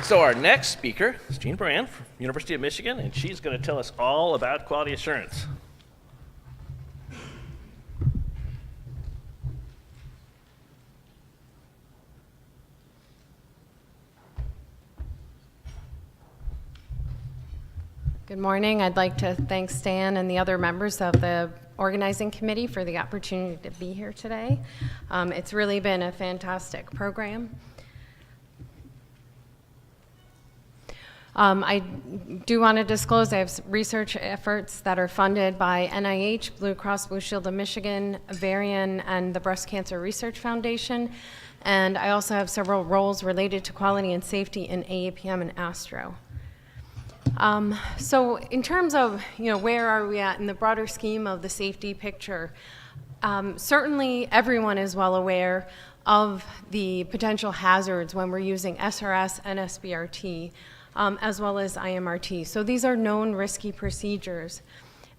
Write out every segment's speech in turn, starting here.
So our next speaker is Jean Moran from University of Michigan, and she's going to tell us all about quality assurance. Good morning. I'd like to thank Stan and the other members of the organizing committee for the opportunity to be here today. It's really been a fantastic program. I do want to disclose I have research efforts that are funded by NIH, Blue Cross Blue Shield of Michigan, Varian, and the Breast Cancer Research Foundation. And I also have several roles related to quality and safety in AAPM and ASTRO. So in terms of, where are we at in the broader scheme of the safety picture, certainly everyone is well aware of the potential hazards when we're using SRS and SBRT, as well as IMRT. So these are known risky procedures.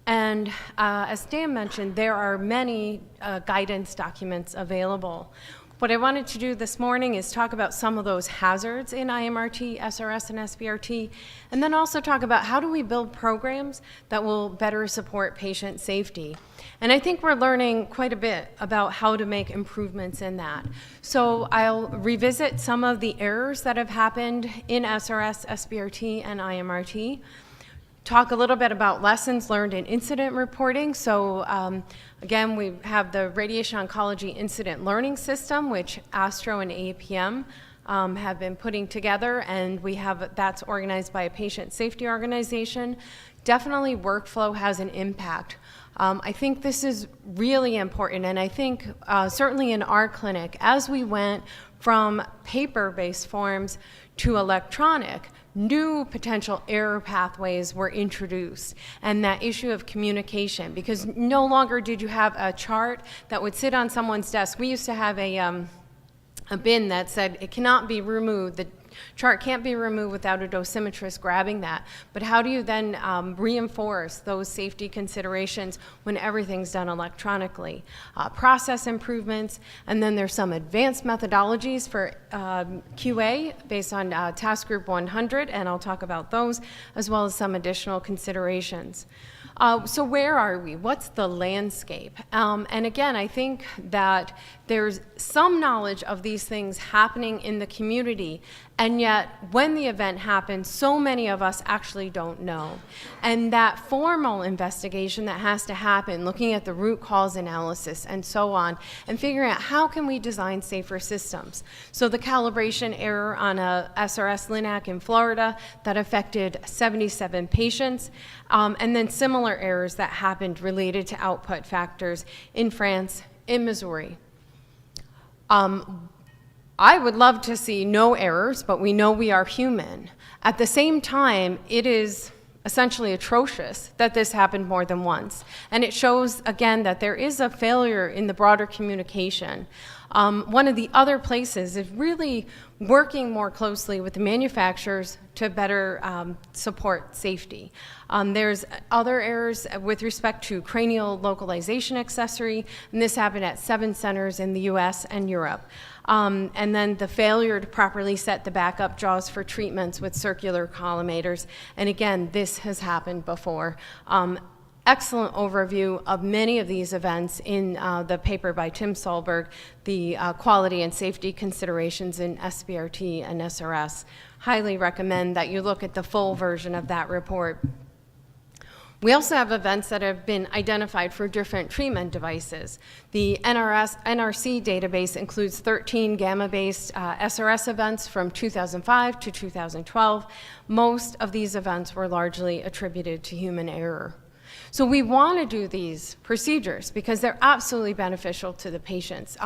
And as Dan mentioned, there are many guidance documents available. What I wanted to do this morning is talk about some of those hazards in IMRT, SRS, and SBRT, and then also talk about how do we build programs that will better support patient safety. And I think we're learning quite a bit about how to make improvements in that. So I'll revisit some of the errors that have happened in SRS, SBRT, and IMRT. Talk a little bit about lessons learned in incident reporting. So again, we have the Radiation Oncology Incident Learning System, which ASTRO and AAPM have been putting together, and that's organized by a patient safety organization. Definitely workflow has an impact. I think this is really important, and I think certainly in our clinic, as we went from paper-based forms to electronic, new potential error pathways were introduced, and that issue of communication, because no longer did you have a chart that would sit on someone's desk. We used to have a bin that said it cannot be removed. The chart can't be removed without a dosimetrist grabbing that. But how do you then reinforce those safety considerations when everything's done electronically? Process improvements, and then there's some advanced methodologies for QA based on Task Group 100, and I'll talk about those, as well as some additional considerations. So where are we? What's the landscape? And again, I think that there's some knowledge of these things happening in the community, and yet when the event happens, so many of us actually don't know. And that formal investigation that has to happen, looking at the root cause analysis and so on, and figuring out how can we design safer systems. So the calibration error on a SRS LINAC in Florida that affected 77 patients, and then similar errors that happened related to output factors in France, in Missouri. I would love to see no errors, but we know we are human. At the same time, it is essentially atrocious that this happened more than once. And it shows, again, that there is a failure in the broader communication. One of the other places is really working more closely with the manufacturers to better support safety. There's other errors with respect to cranial localization accessory, and this happened at 7 centers in the US and Europe. And then the failure to properly set the backup jaws for treatments with circular collimators. And again, this has happened before. Excellent overview of many of these events in the paper by Tim Solberg, the quality and safety considerations in SBRT and SRS. Highly recommend that you look at the full version of that report. We also have events that have been identified for different treatment devices. The NRC database includes 13 gamma-based SRS events from 2005 to 2012. Most of these events were largely attributed to human error. So we want to do these procedures because they're absolutely beneficial to the patients.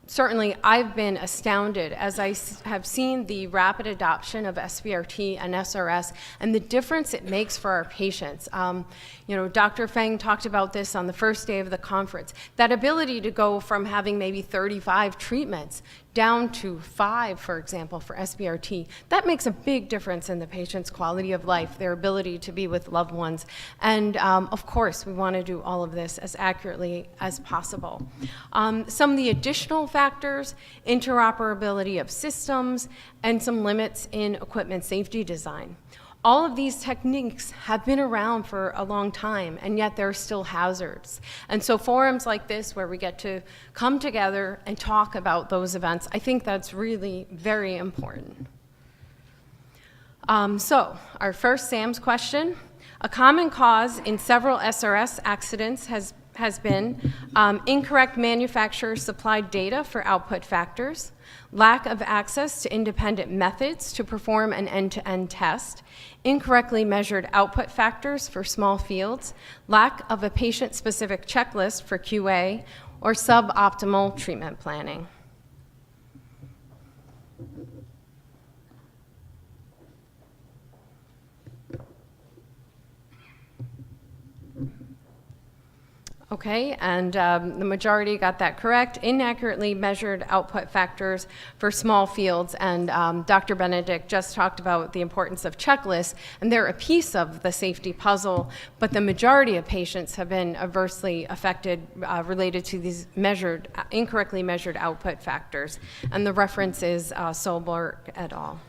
Certainly, I've been astounded as I have seen the rapid adoption of SBRT and SRS and the difference it makes for our patients. Dr. Feng talked about this on the first day of the conference. That ability to go from having maybe 35 treatments down to 5, for example, for SBRT, that makes a big difference in the patient's quality of life, their ability to be with loved ones. And of course, we want to do all of this as accurately as possible. Some of the additional factors, interoperability of systems, and some limits in equipment safety design. All of these techniques have been around for a long time, and yet there are still hazards. And so forums like this, where we get to come together and talk about those events, I think that's really very important. So our first SAMS question. A common cause in several SRS accidents has been incorrect manufacturer supplied data for output factors, lack of access to independent methods to perform an end-to-end test, incorrectly measured output factors for small fields, lack of a patient-specific checklist for QA, or suboptimal treatment planning. Okay, and the majority got that correct. Inaccurately measured output factors for small fields, and Dr. Benedict just talked about the importance of checklists, and they're a piece of the safety puzzle, but the majority of patients have been adversely affected related to these incorrectly measured output factors, and the reference is Solberg et al.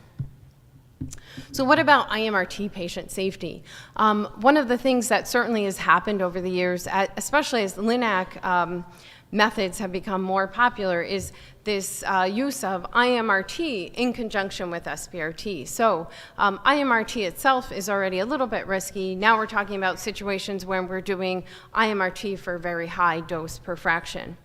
So what about IMRT patient safety? One of the things that certainly has happened over the years, especially as LINAC methods have become more popular, is this use of IMRT in conjunction with SBRT. So IMRT itself is already a little bit risky. Now we're talking about situations when we're doing IMRT for very high dose per fraction.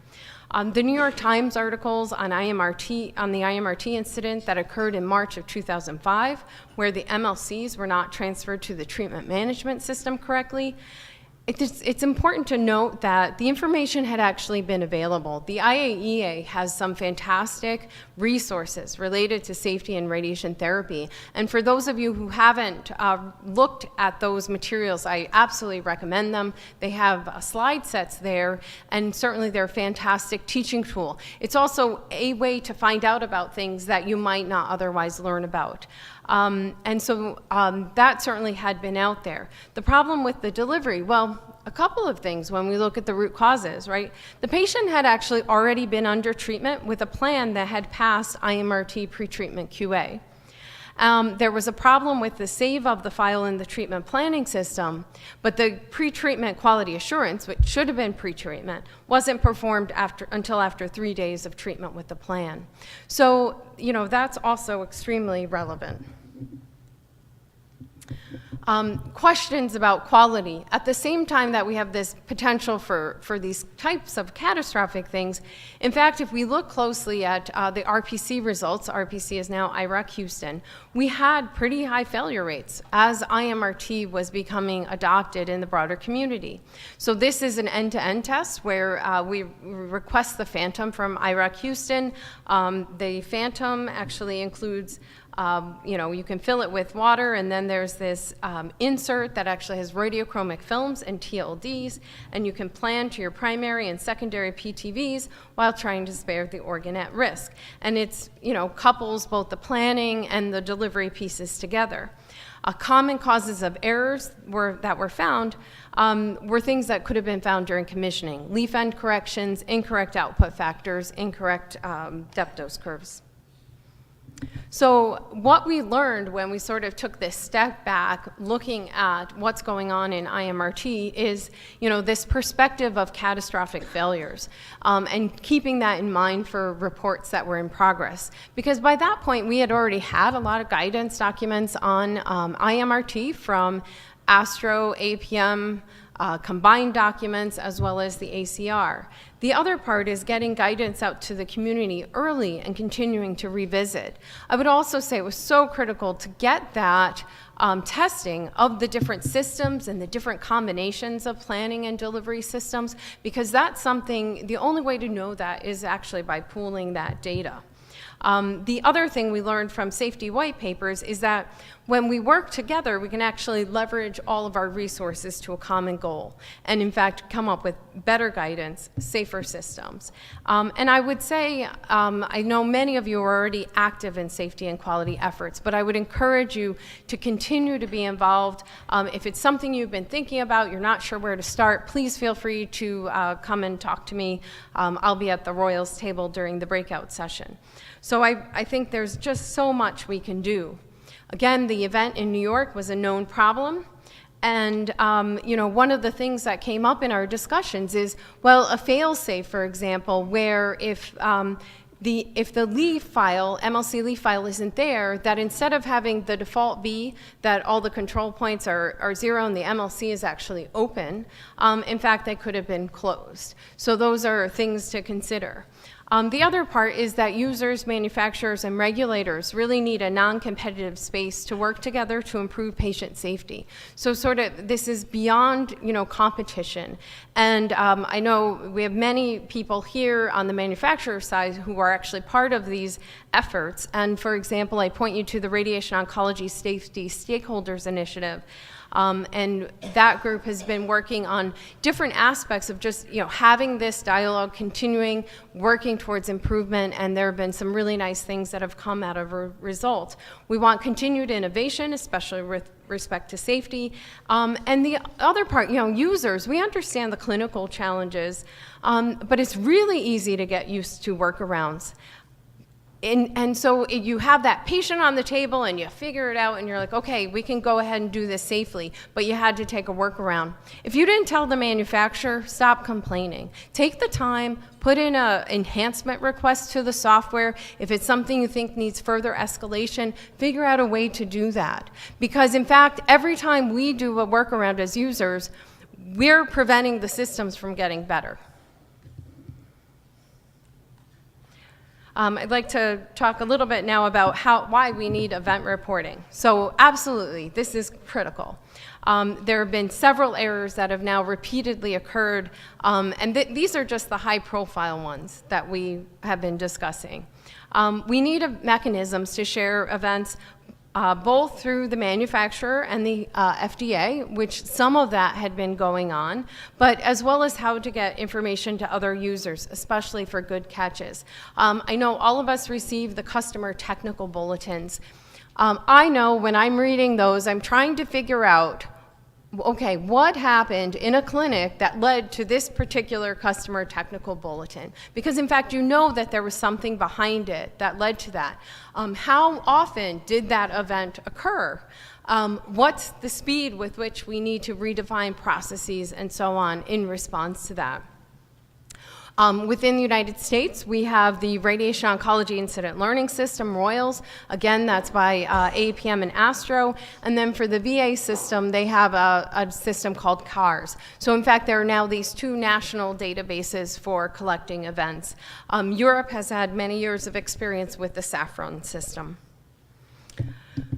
The New York Times articles on the IMRT incident that occurred in March of 2005, where the MLCs were not transferred to the treatment management system correctly, it's important to note that the information had actually been available. The IAEA has some fantastic resources related to safety and radiation therapy. And for those of you who haven't looked at those materials, I absolutely recommend them. They have slide sets there, and certainly they're a fantastic teaching tool. It's also a way to find out about things that you might not otherwise learn about. And so that certainly had been out there. The problem with the delivery, well, a couple of things when we look at the root causes, right? The patient had actually already been under treatment with a plan that had passed IMRT pretreatment QA. There was a problem with the save of the file in the treatment planning system, but the pretreatment quality assurance, which should have been pretreatment, wasn't performed until after 3 days of treatment with the plan. So, that's also extremely relevant. Questions about quality. At the same time that we have this potential for these types of catastrophic things, in fact, if we look closely at the RPC results, RPC is now IRAC Houston, we had pretty high failure rates as IMRT was becoming adopted in the broader community. So this is an end-to-end test where we request the Phantom from IRAC Houston. The Phantom actually includes you can fill it with water, and then there's this insert that actually has radiochromic films and TLDs, and you can plan to your primary and secondary PTVs while trying to spare the organ at risk. And it's, couples both the planning and the delivery pieces together. Common causes of errors that were found were things that could have been found during commissioning. Leaf end corrections, incorrect output factors, incorrect depth dose curves. So what we learned when we sort of took this step back looking at what's going on in IMRT is, this perspective of catastrophic failures and keeping that in mind for reports that were in progress. Because by that point, we had already had a lot of guidance documents on IMRT from ASTRO, APM, combined documents, as well as the ACR. The other part is getting guidance out to the community early and continuing to revisit. I would also say it was so critical to get that testing of the different systems and the different combinations of planning and delivery systems, because that's something, the only way to know that is actually by pooling that data. The other thing we learned from safety white papers is that when we work together, we can actually leverage all of our resources to a common goal and, in fact, come up with better guidance, safer systems. And I would say, I know many of you are already active in safety and quality efforts, but I would encourage you to continue to be involved. If it's something you've been thinking about, you're not sure where to start, please feel free to come and talk to me. I'll be at the Royals table during the breakout session. So I think there's just so much we can do. Again, the event in New York was a known problem. And you know, one of the things that came up in our discussions is, well, a fail-safe, for example, where if the leaf file, MLC leaf file isn't there, that instead of having the default be that all the control points are 0 and the MLC is actually open, in fact, they could have been closed. So those are things to consider. The other part is that users, manufacturers, and regulators really need a non-competitive space to work together to improve patient safety. So sort of this is beyond, you know, competition. And I know we have many people here on the manufacturer side who are actually part of these efforts. And for example, I point you to the Radiation Oncology Safety Stakeholders Initiative. And that group has been working on different aspects of just, you know, having this dialogue, continuing, working towards improvement, and there have been some really nice things that have come out of a result. We want continued innovation, especially with respect to safety. And the other part, you know, users, we understand the clinical challenges, but it's really easy to get used to workarounds. And so you have that patient on the table and you figure it out and you're like, okay, we can go ahead and do this safely, but you had to take a workaround. If you didn't tell the manufacturer, stop complaining. Take the time, put in an enhancement request to the software. If it's something you think needs further escalation, figure out a way to do that. Because in fact, every time we do a workaround as users, we're preventing the systems from getting better. I'd like to talk a little bit now about why we need event reporting. So absolutely, this is critical. There have been several errors that have now repeatedly occurred, and these are just the high-profile ones that we have been discussing. We need mechanisms to share events both through the manufacturer and the FDA, which some of that had been going on, but as well as how to get information to other users, especially for good catches. I know all of us receive the customer technical bulletins. I know when I'm reading those, I'm trying to figure out, okay, what happened in a clinic that led to this particular customer technical bulletin? Because in fact, you know that there was something behind it that led to that. How often did that event occur? What's the speed with which we need to redefine processes and so on in response to that? Within the United States, we have the Radiation Oncology Incident Learning System, ROYLS. Again, that's by AAPM and ASTRO. And then for the VA system, they have a system called CARS. So in fact, there are now these two national databases for collecting events. Europe has had many years of experience with the Saffron system.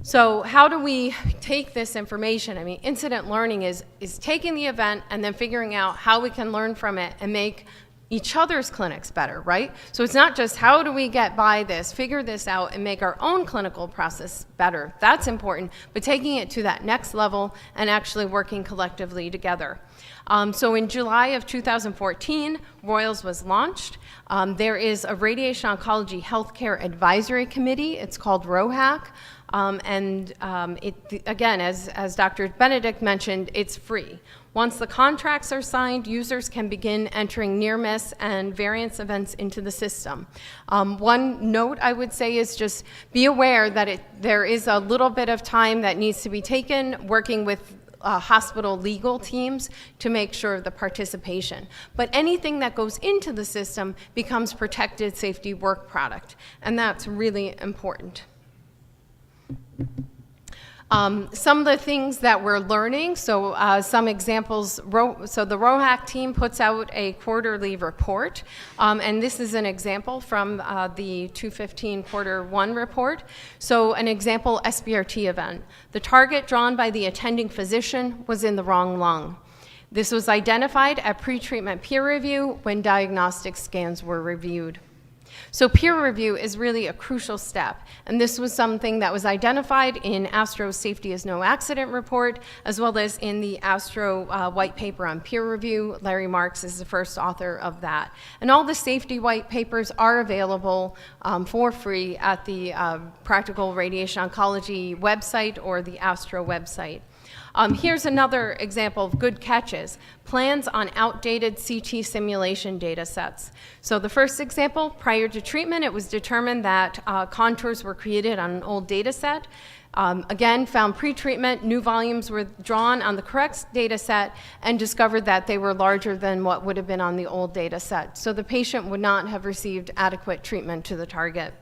So how do we take this information? I mean, incident learning is taking the event and then figuring out how we can learn from it and make each other's clinics better, right? So it's not just how do we get by this, figure this out, and make our own clinical process better. That's important, but taking it to that next level and actually working collectively together. So in July of 2014, ROYLS was launched. There is a Radiation Oncology Healthcare Advisory Committee. It's called ROHAC. Again, as Dr. Benedict mentioned, it's free. Once the contracts are signed, users can begin entering near-miss and variance events into the system. One note I would say is just be aware that there is a little bit of time that needs to be taken working with hospital legal teams to make sure of the participation. But anything that goes into the system becomes protected safety work product, and that's really important. Some of the things that we're learning, so some examples, so the ROHAC team puts out a quarterly report, and this is an example from the 2015 quarter one report. So an example SBRT event. The target drawn by the attending physician was in the wrong lung. This was identified at pre-treatment peer review when diagnostic scans were reviewed. So peer review is really a crucial step, and this was something that was identified in ASTRO's Safety is No Accident report, as well as in the ASTRO white paper on peer review. Larry Marks is the first author of that. And all the safety white papers are available for free at the Practical Radiation Oncology website or the ASTRO website. Here's another example of good catches, plans on outdated CT simulation data sets. So the first example, prior to treatment, it was determined that contours were created on an old data set. Again, found pre-treatment, new volumes were drawn on the correct data set and discovered that they were larger than what would have been on the old data set. So the patient would not have received adequate treatment to the target.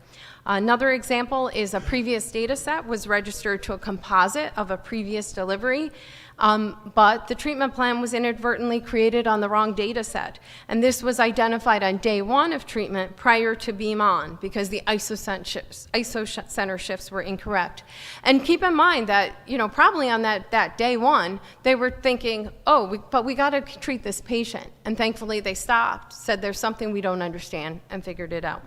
Another example is a previous data set was registered to a composite of a previous delivery, but the treatment plan was inadvertently created on the wrong data set. And this was identified on day 1 of treatment prior to beam on because the isocenter shifts were incorrect. And keep in mind that, probably on that day 1, they were thinking, but we got to treat this patient. And thankfully they stopped, said there's something we don't understand, and figured it out.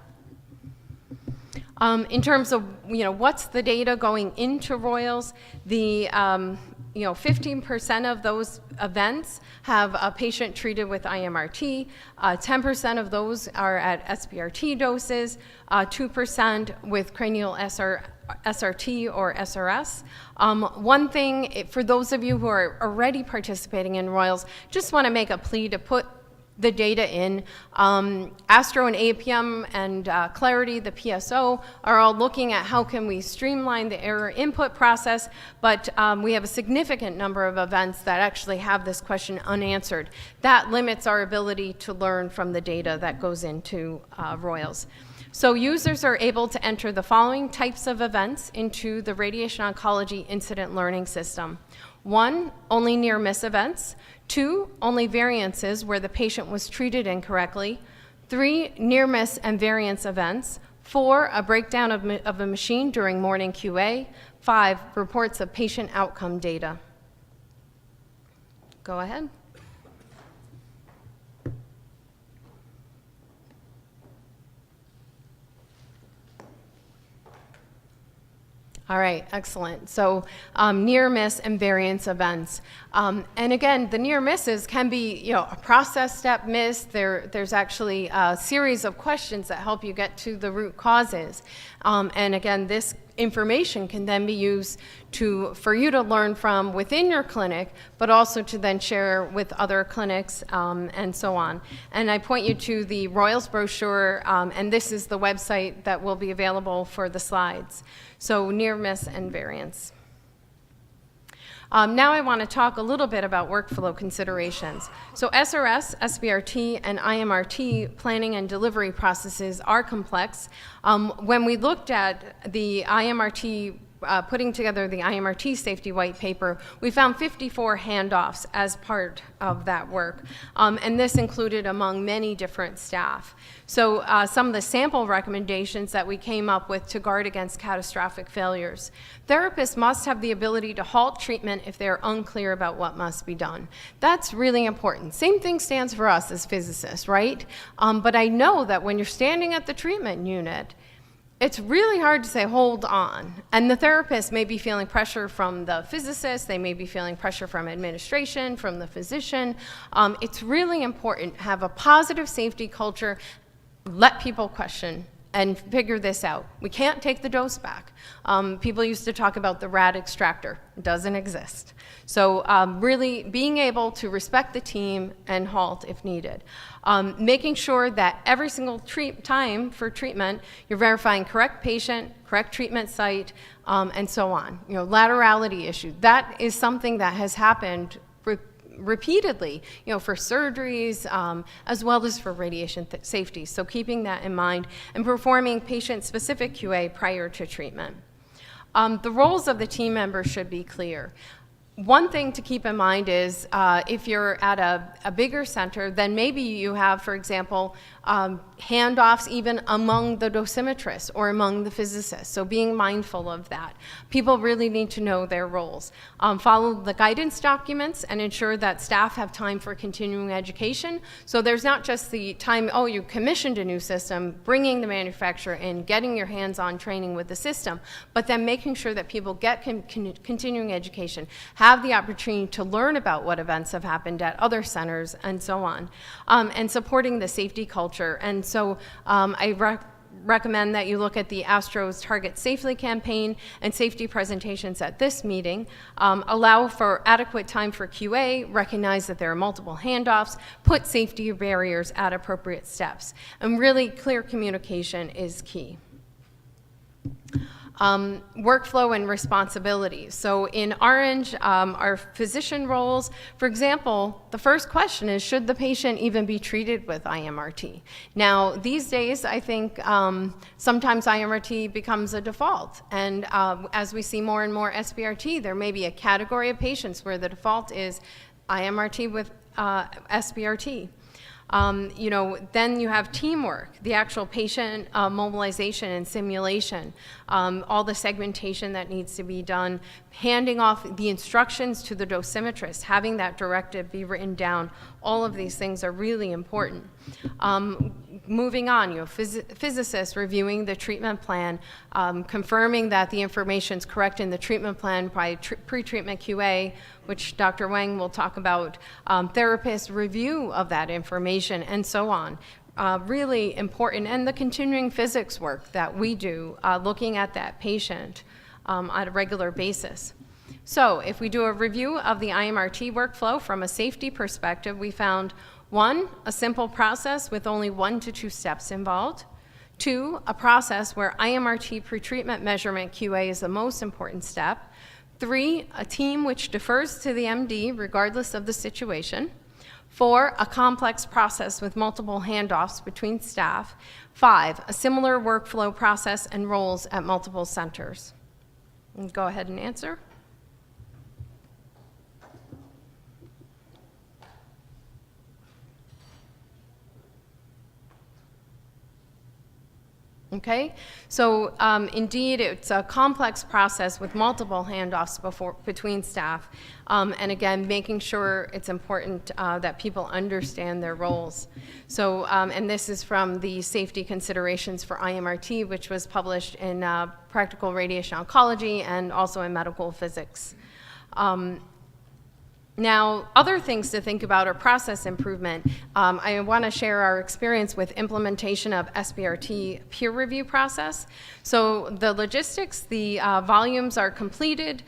In terms of, what's the data going into Royals, the 15% of those events have a patient treated with IMRT, 10% of those are at SBRT doses, 2% with cranial SRT or SRS. One thing, for those of you who are already participating in Royals, just want to make a plea to put the data in. ASTRO and APM and Clarity, the PSO, are all looking at how can we streamline the error input process, but we have a significant number of events that actually have this question unanswered. That limits our ability to learn from the data that goes into Royals. So users are able to enter the following types of events into the Radiation Oncology Incident Learning System. 1, only near-miss events. 2, only variances where the patient was treated incorrectly. 3, near-miss and variance events. 4, a breakdown of a machine during morning QA. 5, reports of patient outcome data. Go ahead. All right, excellent. So near miss and variance events. And again, the near misses can be a process step miss. There's actually a series of questions that help you get to the root causes. And again, this information can then be used for you to learn from within your clinic, but also to then share with other clinics and so on. And I point you to the Royals brochure, and this is the website that will be available for the slides. So near miss and variance. Now I want to talk a little bit about workflow considerations. So SRS, SBRT, and IMRT planning and delivery processes are complex. When we looked at the IMRT, putting together the IMRT safety white paper, we found 54 handoffs as part of that work. And this included among many different staff. So some of the sample recommendations that we came up with to guard against catastrophic failures. Therapists must have the ability to halt treatment if they're unclear about what must be done. That's really important. Same thing stands for us as physicists, right? But I know that when you're standing at the treatment unit, it's really hard to say, hold on. And the therapist may be feeling pressure from the physicist, they may be feeling pressure from administration, from the physician. It's really important to have a positive safety culture, let people question and figure this out. We can't take the dose back. People used to talk about the rat extractor. It doesn't exist. So really being able to respect the team and halt if needed. Making sure that every single time for treatment, you're verifying correct patient, correct treatment site, and so on. Laterality issue. That is something that has happened repeatedly, for surgeries as well as for radiation safety. So keeping that in mind and performing patient-specific QA prior to treatment. The roles of the team members should be clear. One thing to keep in mind is if you're at a bigger center, then maybe you have, for example, handoffs even among the dosimetrists or among the physicists. So being mindful of that. People really need to know their roles. Follow the guidance documents and ensure that staff have time for continuing education. So there's not just the time, oh, you commissioned a new system, bringing the manufacturer in, getting your hands-on training with the system, but then making sure that people get continuing education, have the opportunity to learn about what events have happened at other centers and so on, and supporting the safety culture. And so I recommend that you look at the Astros Target Safely campaign and safety presentations at this meeting. Allow for adequate time for QA, recognize that there are multiple handoffs, put safety barriers at appropriate steps, and really clear communication is key. Workflow and responsibilities. So in orange, our physician roles. For example, the first question is, should the patient even be treated with IMRT? Now, these days, I think sometimes IMRT becomes a default. And as we see more and more SBRT, there may be a category of patients where the default is IMRT with SBRT. Then you have teamwork, the actual patient mobilization and simulation, all the segmentation that needs to be done, handing off the instructions to the dosimetrist, having that directive be written down. All of these things are really important. Moving on, physicists reviewing the treatment plan, confirming that the information is correct in the treatment plan by pre-treatment QA, which Dr. Wang will talk about, therapist review of that information, and so on. Really important, and the continuing physics work that we do, looking at that patient on a regular basis. So if we do a review of the IMRT workflow from a safety perspective, we found 1, a simple process with only 1 to 2 steps involved. 2, a process where IMRT pretreatment measurement QA is the most important step. 3, a team which defers to the MD regardless of the situation. 4, a complex process with multiple handoffs between staff. 5, a similar workflow process and roles at multiple centers. And go ahead and answer. Okay, so indeed it's a complex process with multiple handoffs between staff, and again making sure it's important that people understand their roles. So and this is from the safety considerations for IMRT, which was published in Practical Radiation Oncology and also in Medical Physics. Now, other things to think about are process improvement. I want to share our experience with implementation of SBRT peer review process. So the logistics, the volumes are completed.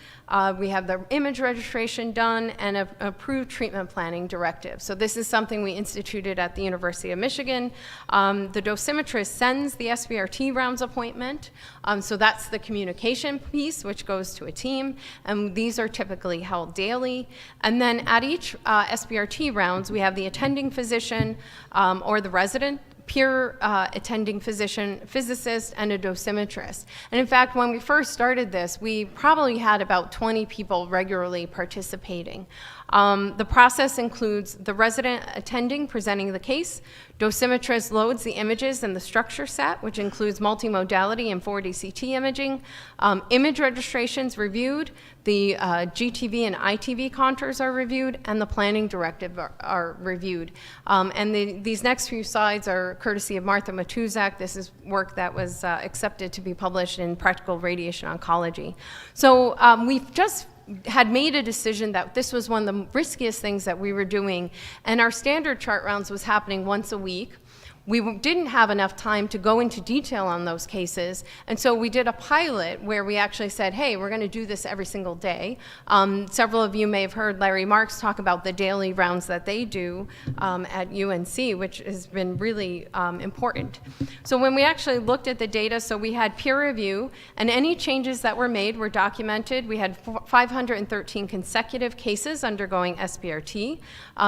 We have the image registration done and a approved treatment planning directive. So this is something we instituted at the University of Michigan. The dosimetrist sends the SBRT rounds appointment. So that's the communication piece, which goes to a team. And these are typically held daily. And then at each SBRT rounds, we have the attending physician or the resident peer attending physician, physicist, and a dosimetrist. And in fact, when we first started this, we probably had about 20 people regularly participating. The process includes the resident attending presenting the case, dosimetrist loads the images and the structure set, which includes multimodality and 4D CT imaging, image registrations reviewed, the GTV and ITV contours are reviewed, and the planning directive are reviewed. And these next few slides are courtesy of Martha Matuzak. This is work that was accepted to be published in Practical Radiation Oncology. So we've just had made a decision that this was one of the riskiest things that we were doing, and our standard chart rounds was happening once a week. We didn't have enough time to go into detail on those cases, and so we did a pilot where we actually said, hey, we're going to do this every single day. Several of you may have heard Larry Marks talk about the daily rounds that they do at UNC, which has been really important. So when we actually looked at the data, so we had peer review, and any changes that were made were documented. We had 513 consecutive cases undergoing SBRT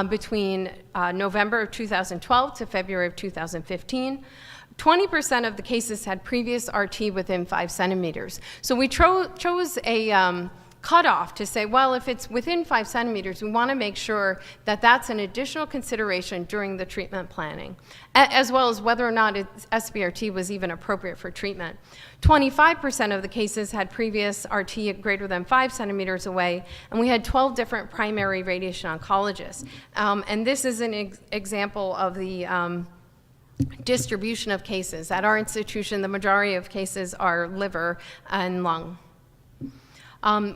between November of 2012 to February of 2015. 20% of the cases had previous RT within 5 centimeters. So we chose a cutoff to say, well, if it's within 5 centimeters, we want to make sure that that's an additional consideration during the treatment planning, as well as whether or not SBRT was even appropriate for treatment. 25% of the cases had previous RT greater than 5 centimeters away, and we had 12 different primary radiation oncologists. And this is an example of the distribution of cases. At our institution, the majority of cases are liver and lung.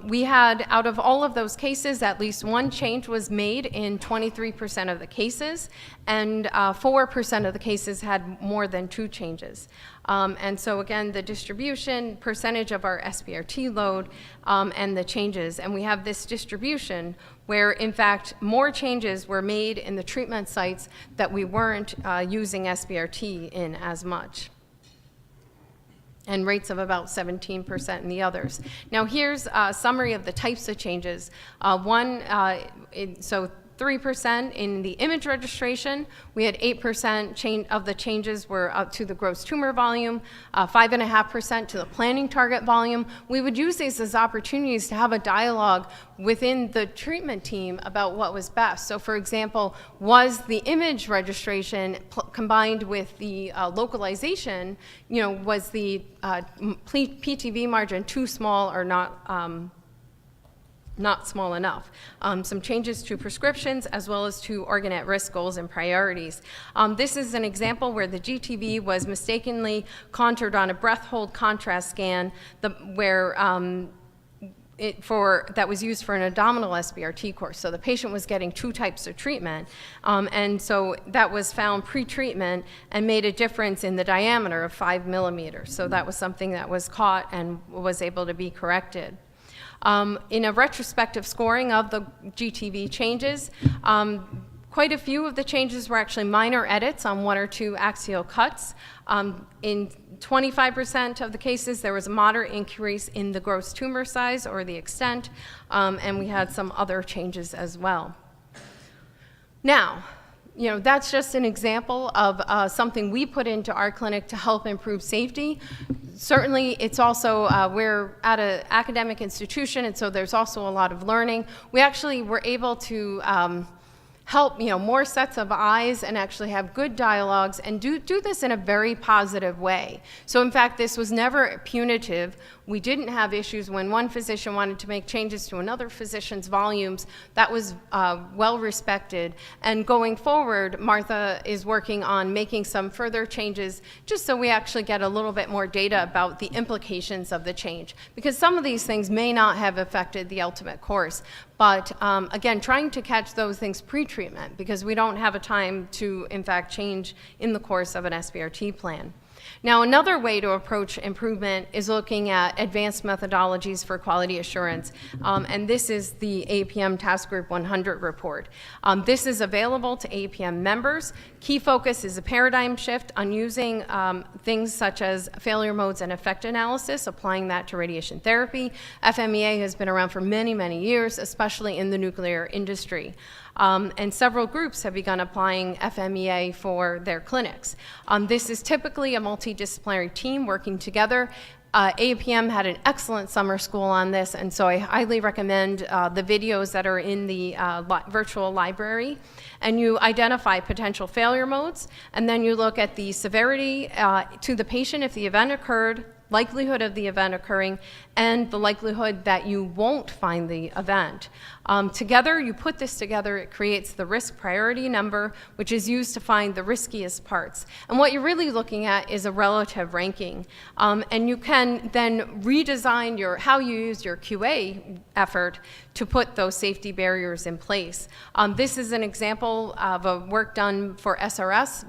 We had, out of all of those cases, at least one change was made in 23% of the cases, and 4% of the cases had more than 2 changes. And so again, the distribution, percentage of our SBRT load, and the changes. And we have this distribution where, in fact, more changes were made in the treatment sites that we weren't using SBRT in as much, and rates of about 17% in the others. Now here's a summary of the types of changes. So 3% in the image registration. We had 8% of the changes were up to the gross tumor volume, 5.5% to the planning target volume. We would use these as opportunities to have a dialogue within the treatment team about what was best. So for example, was the image registration combined with the localization, was the PTV margin too small or not small enough. Some changes to prescriptions as well as to organ at-risk goals and priorities. This is an example where the GTV was mistakenly contoured on a breath hold contrast scan that was used for an abdominal SBRT course. So the patient was getting 2 types of treatment, and so that was found pre-treatment and made a difference in the diameter of 5 millimeters. So that was something that was caught and was able to be corrected. In a retrospective scoring of the GTV changes, quite a few of the changes were actually minor edits on 1 or 2 axial cuts. In 25% of the cases, there was a moderate increase in the gross tumor size or the extent, and we had some other changes as well. Now, that's just an example of something we put into our clinic to help improve safety. Certainly, it's also, we're at an academic institution, and so there's also a lot of learning. We actually were able to help more sets of eyes and actually have good dialogues and do this in a very positive way. So in fact, this was never punitive. We didn't have issues when one physician wanted to make changes to another physician's volumes. That was well respected. And going forward, Martha is working on making some further changes just so we actually get a little bit more data about the implications of the change. Because some of these things may not have affected the ultimate course. But again, trying to catch those things pre-treatment, because we don't have a time to, in fact, change in the course of an SBRT plan. Now, another way to approach improvement is looking at advanced methodologies for quality assurance, and this is the APM Task Group 100 report. This is available to APM members. Key focus is a paradigm shift on using things such as failure modes and effect analysis, applying that to radiation therapy. FMEA has been around for many, many years, especially in the nuclear industry. And several groups have begun applying FMEA for their clinics. This is typically a multidisciplinary team working together. APM had an excellent summer school on this, and so I highly recommend the videos that are in the virtual library. And you identify potential failure modes, and then you look at the severity to the patient if the event occurred, likelihood of the event occurring, and the likelihood that you won't find the event. Together, you put this together, it creates the risk priority number, which is used to find the riskiest parts. And what you're really looking at is a relative ranking. And you can then redesign how you use your QA effort to put those safety barriers in place. This is an example of a work done for SRS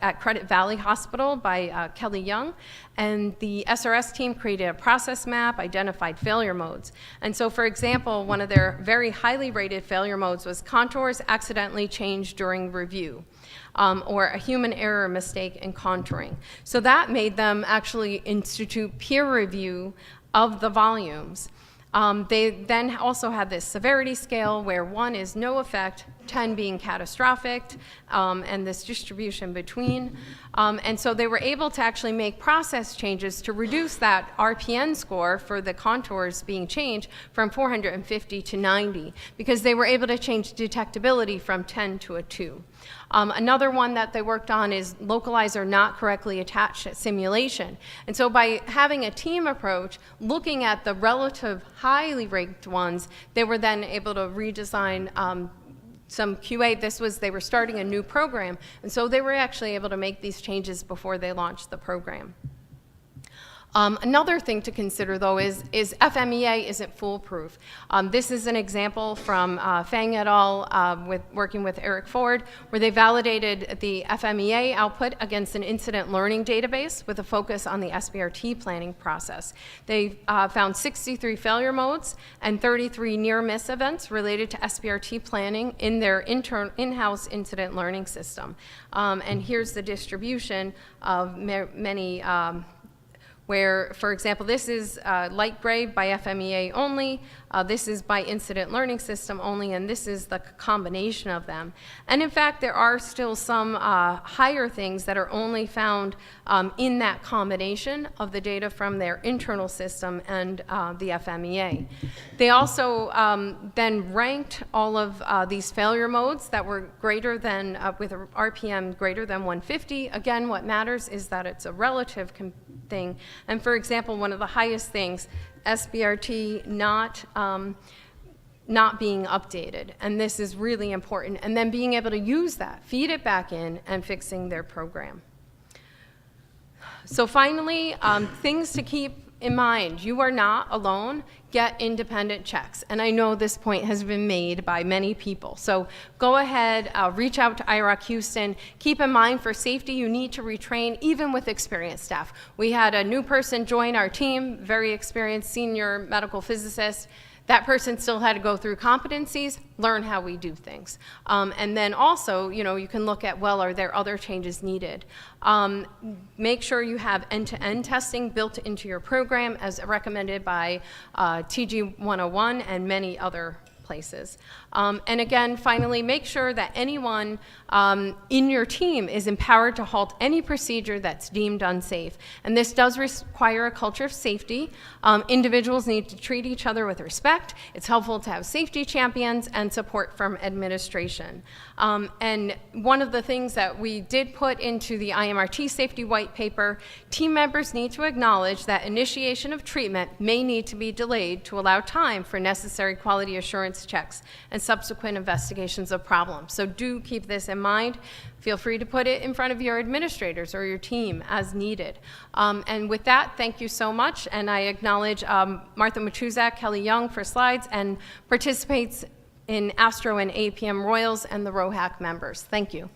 at Credit Valley Hospital by Kelly Young. And the SRS team created a process map, identified failure modes. And so, for example, one of their very highly rated failure modes was contours accidentally changed during review, or a human error mistake in contouring. So that made them actually institute peer review of the volumes. They then also had this severity scale where 1 is no effect, 10 being catastrophic, and this distribution between. And so they were able to actually make process changes to reduce that RPN score for the contours being changed from 450 to 90, because they were able to change detectability from 10 to a 2. Another one that they worked on is localizer not correctly attached at simulation. And so by having a team approach, looking at the relative highly ranked ones, they were then able to redesign some QA. They were starting a new program, and so they were actually able to make these changes before they launched the program. Another thing to consider, though, is FMEA isn't foolproof. This is an example from Fang et al. Working with Eric Ford, where they validated the FMEA output against an incident learning database with a focus on the SBRT planning process. They found 63 failure modes and 33 near-miss events related to SBRT planning in their in-house incident learning system. And here's the distribution of many where, for example, this is light gray by FMEA only, this is by incident learning system only, and this is the combination of them. And in fact, there are still some higher things that are only found in that combination of the data from their internal system and the FMEA. They also then ranked all of these failure modes that were greater than, with a RPM greater than 150. Again, what matters is that it's a relative thing. And for example, one of the highest things, SBRT not being updated. And this is really important. And then being able to use that, feed it back in, and fixing their program. So finally, things to keep in mind. You are not alone. Get independent checks. And I know this point has been made by many people. So go ahead, reach out to IROC Houston. Keep in mind, for safety, you need to retrain, even with experienced staff. We had a new person join our team, very experienced senior medical physicist. That person still had to go through competencies, learn how we do things. And then also, you can look at, well, are there other changes needed? Make sure you have end-to-end testing built into your program as recommended by TG 101 and many other places. And again, finally, make sure that anyone in your team is empowered to halt any procedure that's deemed unsafe. And this does require a culture of safety. Individuals need to treat each other with respect. It's helpful to have safety champions and support from administration. And one of the things that we did put into the IMRT safety white paper, team members need to acknowledge that initiation of treatment may need to be delayed to allow time for necessary quality assurance checks and subsequent investigations of problems. So do keep this in mind. Feel free to put it in front of your administrators or your team as needed. And with that, thank you so much. And I acknowledge Martha Machuzak, Kelly Young for slides, and participates in ASTRO and APM Royals and the ROHAC members. Thank you.